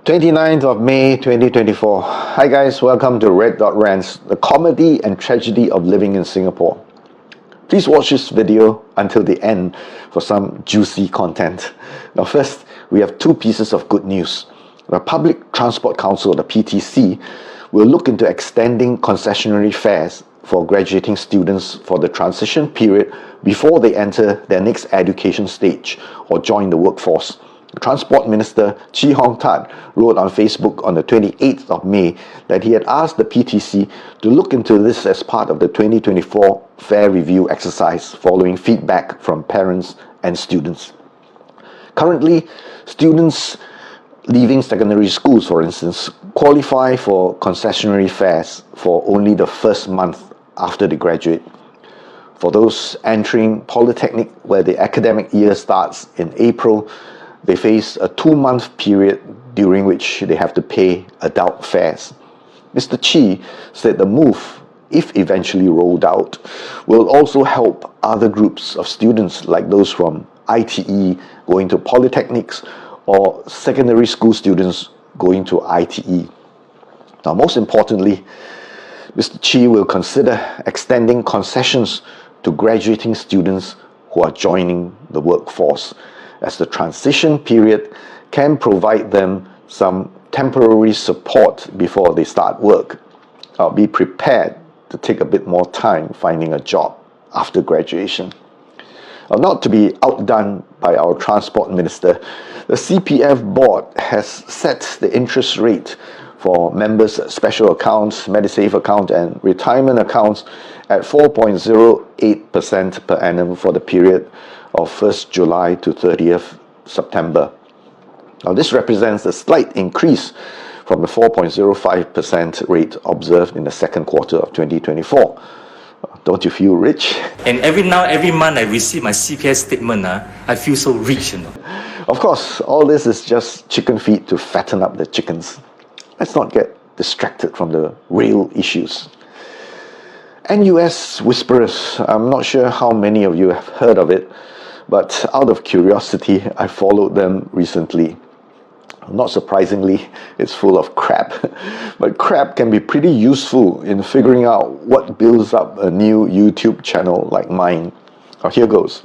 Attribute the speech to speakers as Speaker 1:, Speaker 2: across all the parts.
Speaker 1: 29th of May 2024. Hi guys, welcome to Rants, the comedy and tragedy of living in Singapore. Please watch this video until the end for some juicy content. Now first, we have two pieces of good news. The Public Transport Council, the PTC, will look into extending concessionary fares for graduating students for the transition period before they enter their next education stage or join the workforce. Transport Minister Chee Hong Tat wrote on Facebook on the 28th of May that he had asked the PTC to look into this as part of the 2024 fare review exercise following feedback from parents and students. Currently, students leaving secondary schools, for instance, qualify for concessionary fares for only the first month after they graduate. For those entering polytechnic where the academic year starts in April, they face a 2-month period during which they have to pay adult fares. Mr. Chee said the move, if eventually rolled out, will also help other groups of students like those from ITE going to polytechnics or secondary school students going to ITE. Now, most importantly, Mr. Chee will consider extending concessions to graduating students who are joining the workforce, as the transition period can provide them some temporary support before they start work. I'll be prepared to take a bit more time finding a job after graduation. Not to be outdone by our transport minister, the CPF board has set the interest rate for members' special accounts, Medisave account and retirement accounts at 4.08% per annum for the period of 1st July to 30th September. Now this represents a slight increase from the 4.05% rate observed in the second quarter of 2024. Don't you feel rich?
Speaker 2: And every month I receive my CPF statement, I feel so rich,
Speaker 1: Of course, all this is just chicken feed to fatten up the chickens. Let's not get distracted from the real issues. NUS Whisperers, I'm not sure how many of you have heard of it, but out of curiosity, I followed them recently. Not surprisingly, it's full of crap. But crap can be pretty useful in figuring out what builds up a new YouTube channel like mine. Now here goes.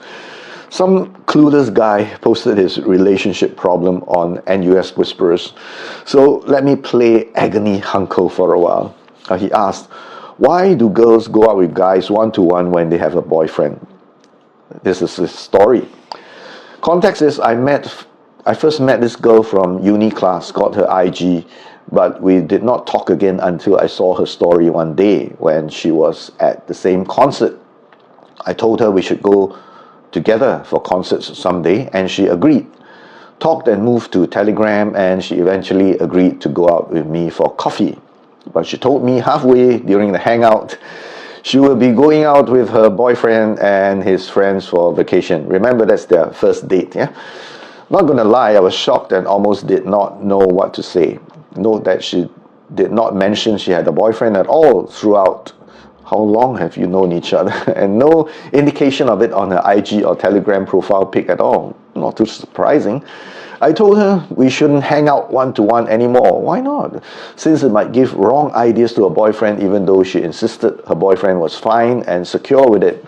Speaker 1: Some clueless guy posted his relationship problem on NUS Whisperers. So let me play agony hunko for a while. He asked, why do girls go out with guys one-to-one when they have a boyfriend? This is his story. Context is, I first met this girl from uni class, got her IG, but we did not talk again until I saw her story one day when she was at the same concert. I told her we should go together for concerts someday, and she agreed. Talked and moved to Telegram, and she eventually agreed to go out with me for coffee. But she told me halfway during the hangout she will be going out with her boyfriend and his friends for vacation. Remember, that's their first date, yeah? Not gonna lie, I was shocked and almost did not know what to say. Note that she did not mention she had a boyfriend at all throughout. How long have you known each other? And no indication of it on her IG or Telegram profile pic at all. Not too surprising. I told her we shouldn't hang out one-to-one anymore. Why not? Since it might give wrong ideas to her boyfriend, even though she insisted her boyfriend was fine and secure with it.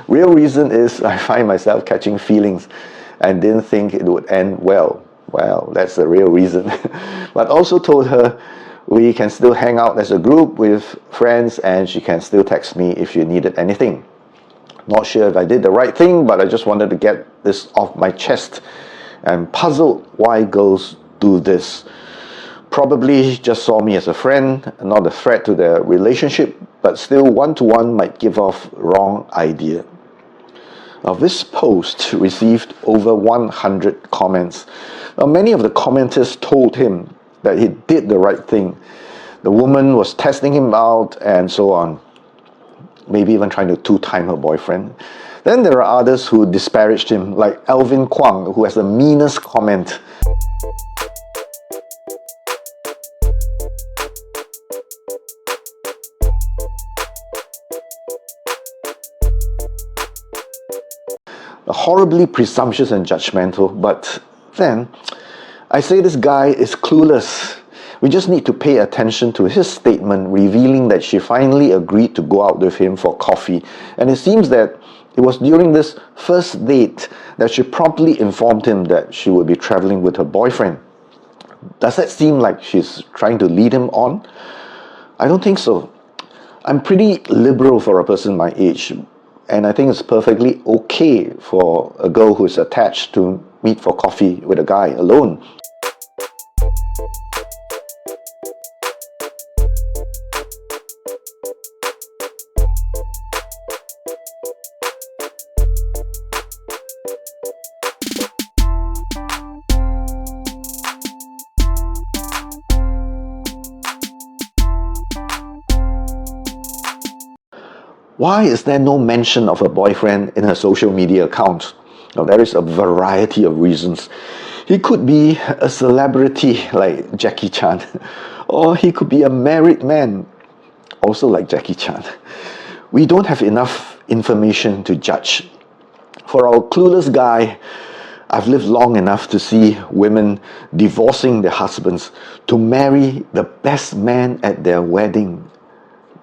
Speaker 1: Real reason is I find myself catching feelings and didn't think it would end well. Well, that's the real reason. But also told her we can still hang out as a group with friends and she can still text me if she needed anything. Not sure if I did the right thing, but I just wanted to get this off my chest. I'm puzzled why girls do this. Probably just saw me as a friend, not a threat to their relationship, but still one-to-one might give off wrong idea. Now, this post received over 100 comments. Now, many of the commenters told him that he did the right thing. The woman was testing him out and so on. Maybe even trying to two-time her boyfriend. Then there are others who disparaged him, like Alvin Kwang, who has the meanest comment. Horribly presumptuous and judgmental, but then I say this guy is clueless. We just need to pay attention to his statement revealing that she finally agreed to go out with him for coffee. And it seems that it was during this first date that she promptly informed him that she would be traveling with her boyfriend. Does that seem like she's trying to lead him on? I don't think so. I'm pretty liberal for a person my age, and I think it's perfectly okay for a girl who is attached to meet for coffee with a guy alone. Why is there no mention of her boyfriend in her social media account? Now, there is a variety of reasons. He could be a celebrity like Jackie Chan, or he could be a married man, also like Jackie Chan. We don't have enough information to judge. For our clueless guy, I've lived long enough to see women divorcing their husbands to marry the best man at their wedding.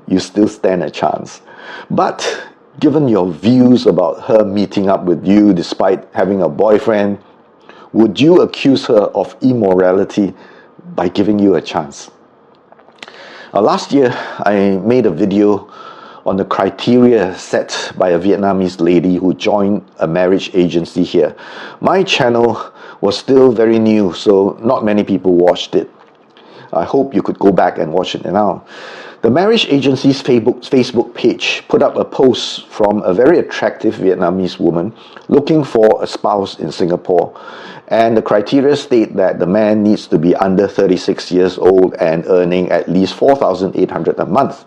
Speaker 1: You still stand a chance. But given your views about her meeting up with you despite having a boyfriend, would you accuse her of immorality by giving you a chance? Last year, I made a video on the criteria set by a Vietnamese lady who joined a marriage agency here. My channel was still very new, so not many people watched it. I hope you could go back and watch it now. The marriage agency's Facebook page put up a post from a very attractive Vietnamese woman looking for a spouse in Singapore. And the criteria state that the man needs to be under 36 years old and earning at least 4,800 a month.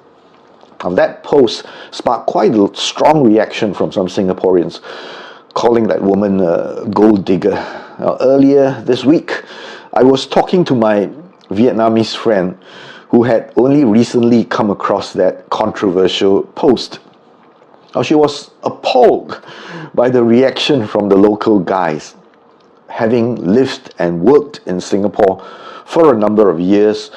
Speaker 1: Now, that post sparked quite a strong reaction from some Singaporeans, calling that woman a gold digger. Now, earlier this week, I was talking to my Vietnamese friend who had only recently come across that controversial post. Now, she was appalled by the reaction from the local guys. Having lived and worked in Singapore for a number of years,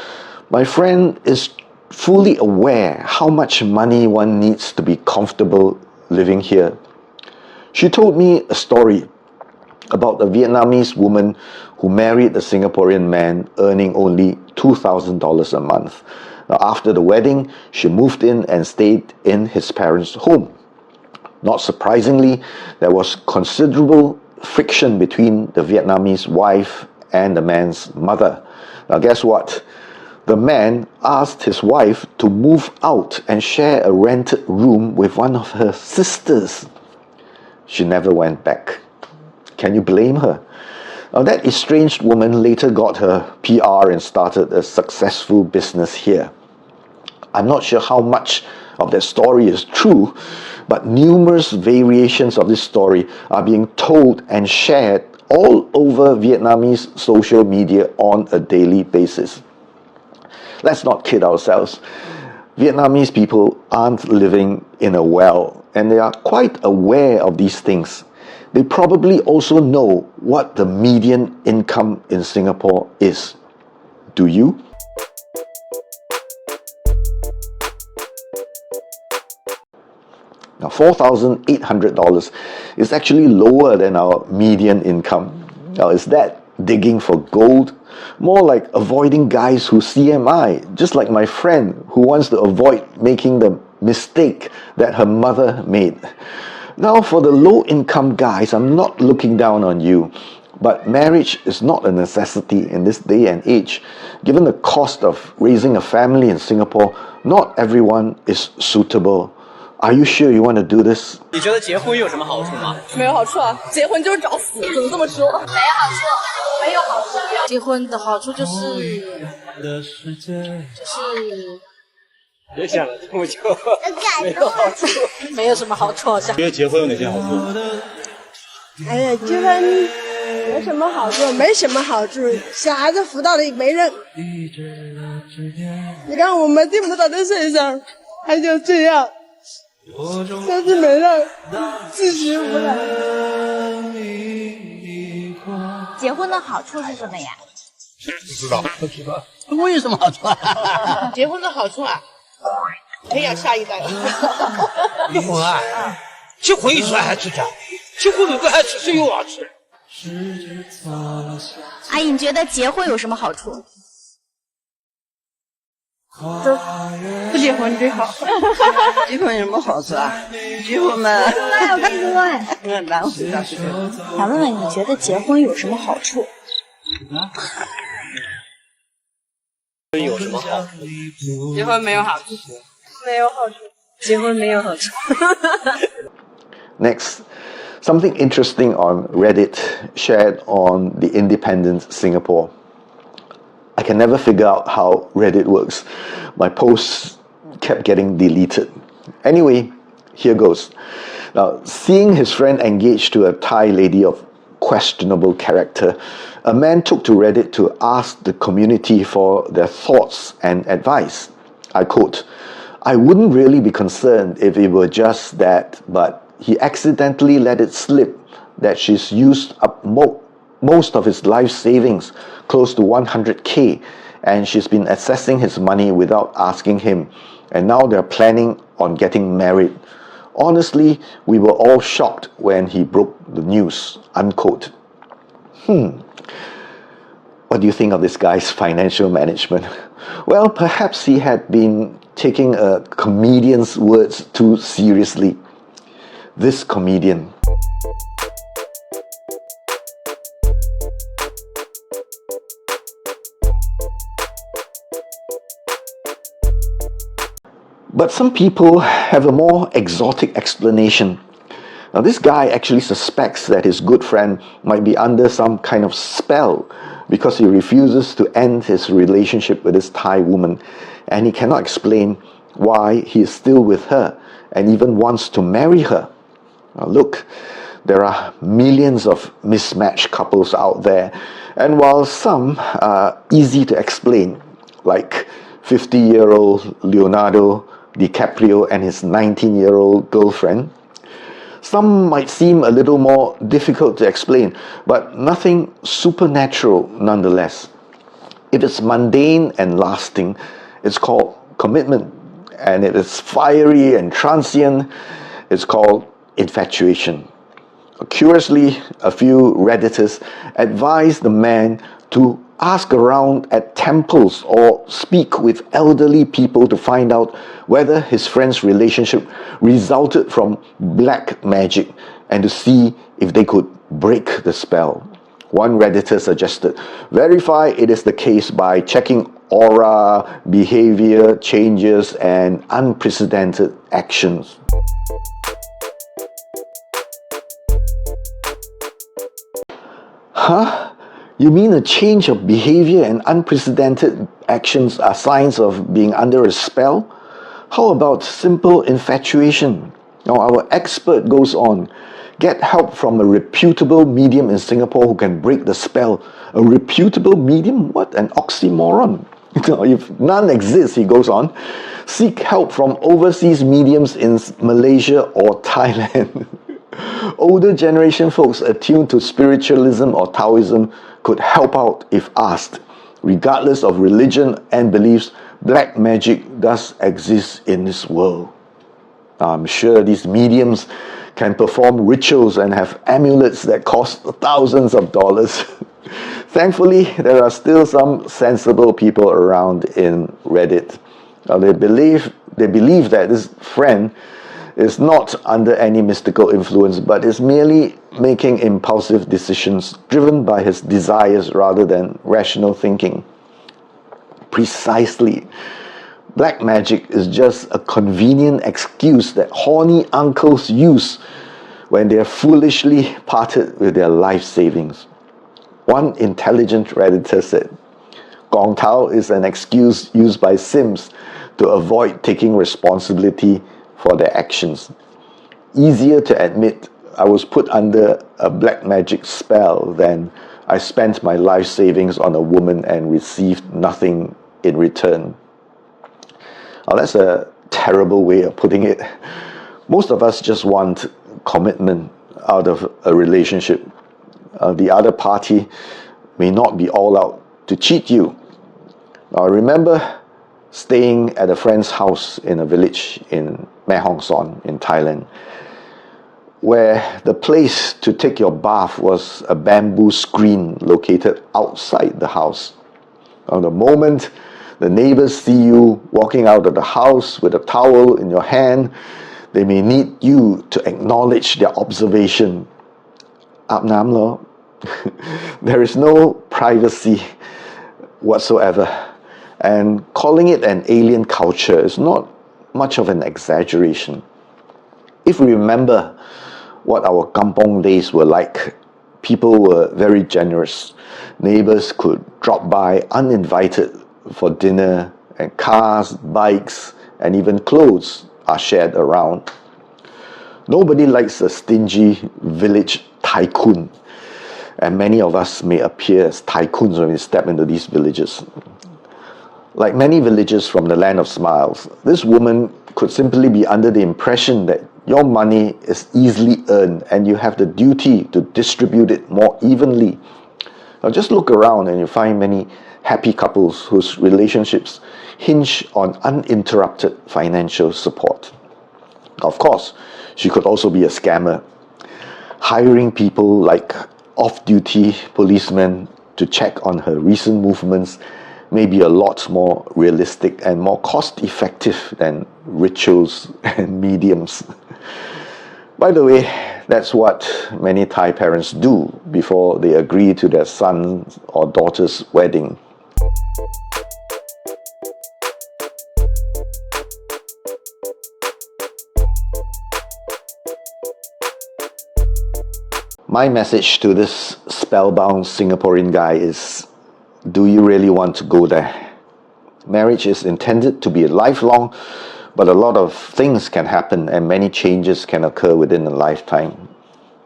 Speaker 1: my friend is fully aware how much money one needs to be comfortable living here. She told me a story about a Vietnamese woman who married a Singaporean man earning only $2,000 a month. Now, after the wedding, she moved in and stayed in his parents' home. Not surprisingly, there was considerable friction between the Vietnamese wife and the man's mother. Now, guess what? The man asked his wife to move out and share a rented room with one of her sisters. She never went back. Can you blame her? Now, that estranged woman later got her PR and started a successful business here. I'm not sure how much of that story is true, but numerous variations of this story are being told and shared all over Vietnamese social media on a daily basis. Let's not kid ourselves. Vietnamese people aren't living in a well, and they are quite aware of these things. They probably also know what the median income in Singapore is. Do you? Now, $4,800 is actually lower than our median income. Now, is that digging for gold? More like avoiding guys who CMI, just like my friend who wants to avoid making the mistake that her mother made. Now, for the low-income guys, I'm not looking down on you, but marriage is not a necessity in this day and age. Given the cost of raising a family in Singapore, not everyone is suitable. Are you sure you want to do this?
Speaker 3: 你觉得结婚有什么好处吗？
Speaker 4: 没有好处啊，结婚就是找死，怎么这么说？没有好处，没有好处。结婚的好处就是
Speaker 3: 别想了这么久，没有好处，
Speaker 4: 没有什么好处，好像。
Speaker 5: 觉得结婚有哪些好处？
Speaker 6: 哎呀，结婚有什么好处？没什么好处，小孩子辅导的没人。你看我们这么大的岁数，还就这样，但是没人自食无赖。
Speaker 7: 结婚的好处是什么呀？
Speaker 5: 不知道，不知道。中国有什么好处啊？
Speaker 6: 结婚的好处啊，培养下一代。
Speaker 5: 结婚啊，结婚有什么好处的？结婚有个好处是有好处。
Speaker 7: 阿姨，你觉得结婚有什么好处？
Speaker 6: 不结婚最好。
Speaker 8: 结婚有什么好处啊？结婚嘛，
Speaker 7: 哪有看多哎？
Speaker 8: 难回答。
Speaker 7: 想问问你觉得结婚有什么好处？
Speaker 3: 有什么好处？
Speaker 6: 结婚没有好处，没有好处，结婚没有好处。
Speaker 1: Next, something interesting on Reddit shared on The Independent Singapore. I can never figure out how Reddit works. My posts kept getting deleted. Anyway, here goes. Now, seeing his friend engaged to a Thai lady of questionable character, a man took to Reddit to ask the community for their thoughts and advice. I quote, "I wouldn't really be concerned if it were just that, but he accidentally let it slip that she's used up most of his life savings, close to 100K, and she's been accessing his money without asking him, and now they're planning on getting married. Honestly, we were all shocked when he broke the news," unquote. What do you think of this guy's financial management? Well, perhaps he had been taking a comedian's words too seriously. This comedian. But some people have a more exotic explanation. Now, this guy actually suspects that his good friend might be under some kind of spell because he refuses to end his relationship with this Thai woman, and he cannot explain why he is still with her and even wants to marry her. Now, look, there are millions of mismatched couples out there, and while some are easy to explain, like 50-year-old Leonardo DiCaprio and his 19-year-old girlfriend, some might seem a little more difficult to explain, but nothing supernatural nonetheless. If it's mundane and lasting, it's called commitment, and if it's fiery and transient, it's called infatuation. Curiously, a few Redditors advised the man to ask around at temples or speak with elderly people to find out whether his friend's relationship resulted from black magic and to see if they could break the spell. One Redditor suggested, verify it is the case by checking aura, behavior changes, and unprecedented actions. Huh? You mean a change of behavior and unprecedented actions are signs of being under a spell? How about simple infatuation? Now, our expert goes on. Get help from a reputable medium in Singapore who can break the spell. A reputable medium? What an oxymoron. If none exists, he goes on, seek help from overseas mediums in Malaysia or Thailand. Older generation folks attuned to spiritualism or Taoism could help out if asked. Regardless of religion and beliefs, black magic does exist in this world. I'm sure these mediums can perform rituals and have amulets that cost thousands of dollars. Thankfully, there are still some sensible people around in Reddit. They believe that this friend is not under any mystical influence, but is merely making impulsive decisions driven by his desires rather than rational thinking. Precisely. Black magic is just a convenient excuse that horny uncles use when they are foolishly parted with their life savings. One intelligent Redditor said, Gong Tao is an excuse used by Sims to avoid taking responsibility for their actions. Easier to admit I was put under a black magic spell than I spent my life savings on a woman and received nothing in return. Now, that's a terrible way of putting it. Most of us just want commitment out of a relationship. The other party may not be all out to cheat you. Now, I remember staying at a friend's house in a village in Mae Hong Son in Thailand, where the place to take your bath was a bamboo screen located outside the house. Now, the moment the neighbors see you walking out of the house with a towel in your hand, they may need you to acknowledge their observation. Aap nam lo. There is no privacy whatsoever. And calling it an alien culture is not much of an exaggeration. If we remember what our kampong days were like, people were very generous. Neighbors could drop by uninvited for dinner, and cars, bikes, and even clothes are shared around. Nobody likes a stingy village tycoon, and many of us may appear as tycoons when we step into these villages. Like many villagers from the land of smiles, this woman could simply be under the impression that your money is easily earned and you have the duty to distribute it more evenly. Now just look around and you find many happy couples whose relationships hinge on uninterrupted financial support. Of course, she could also be a scammer, hiring people like off-duty policemen to check on her recent movements may be a lot more realistic and more cost-effective than rituals and mediums. By the way, that's what many Thai parents do before they agree to their son's or daughter's wedding. My message to this spellbound Singaporean guy is, do you really want to go there? Marriage is intended to be lifelong, but a lot of things can happen and many changes can occur within a lifetime.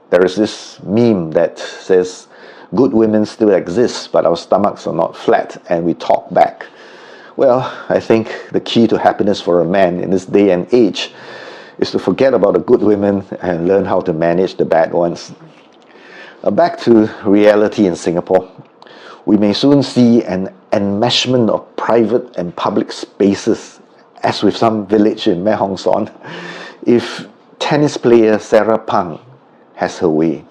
Speaker 1: There is this meme that says, good women still exist, but our stomachs are not flat and we talk back. Well, I think the key to happiness for a man in this day and age is to forget about the good women and learn how to manage the bad ones. Back to reality in Singapore. We may soon see an enmeshment of private and public spaces, as with some village in Mae Hong Son, if tennis player Sarah Pang has her way.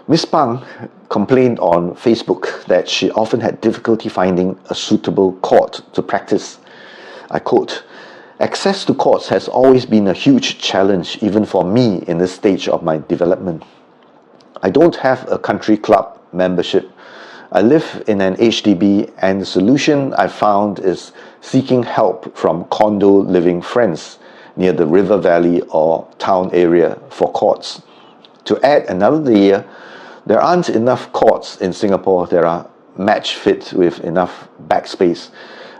Speaker 1: Miss Pang complained on Facebook that she often had difficulty finding a suitable court to practice. I quote, "Access to courts has always been a huge challenge even for me in this stage of my development. I don't have a country club membership. I live in an HDB and the solution I found is seeking help from condo living friends near the river valley or town area for courts. To add another layer, there aren't enough courts in Singapore that are match fit with enough backspace.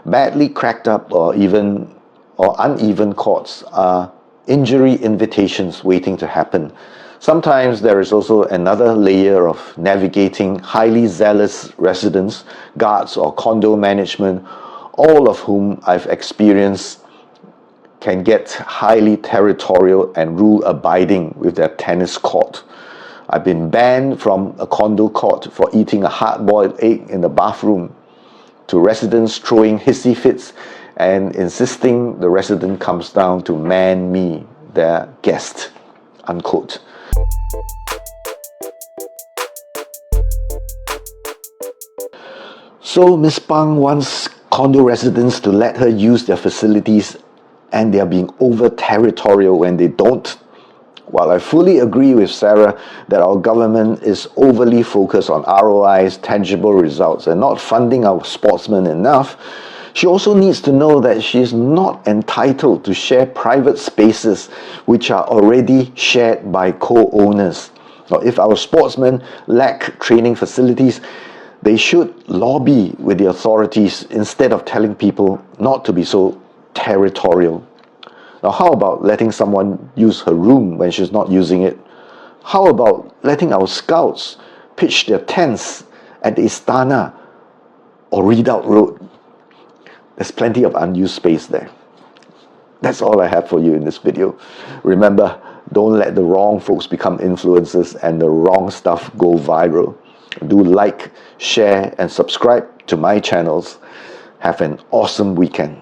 Speaker 1: Badly cracked up or uneven courts are injury invitations waiting to happen. Sometimes there is also another layer of navigating highly zealous residents, guards or condo management, all of whom I've experienced can get highly territorial and rule-abiding with their tennis court. I've been banned from a condo court for eating a hard-boiled egg in the bathroom, to residents throwing hissy fits and insisting the resident comes down to man me, their guest." Unquote. So Miss Pang wants condo residents to let her use their facilities and they are being over-territorial when they don't. While I fully agree with Sarah that our government is overly focused on ROIs, tangible results, and not funding our sportsmen enough, she also needs to know that she is not entitled to share private spaces which are already shared by co-owners. Now, if our sportsmen lack training facilities, they should lobby with the authorities instead of telling people not to be so territorial. Now, how about letting someone use her room when she's not using it? How about letting our scouts pitch their tents at the Istana or Redoubt Road? There's plenty of unused space there. That's all I have for you in this video. Remember, don't let the wrong folks become influencers and the wrong stuff go viral. Do like, share, and subscribe to my channels. Have an awesome weekend.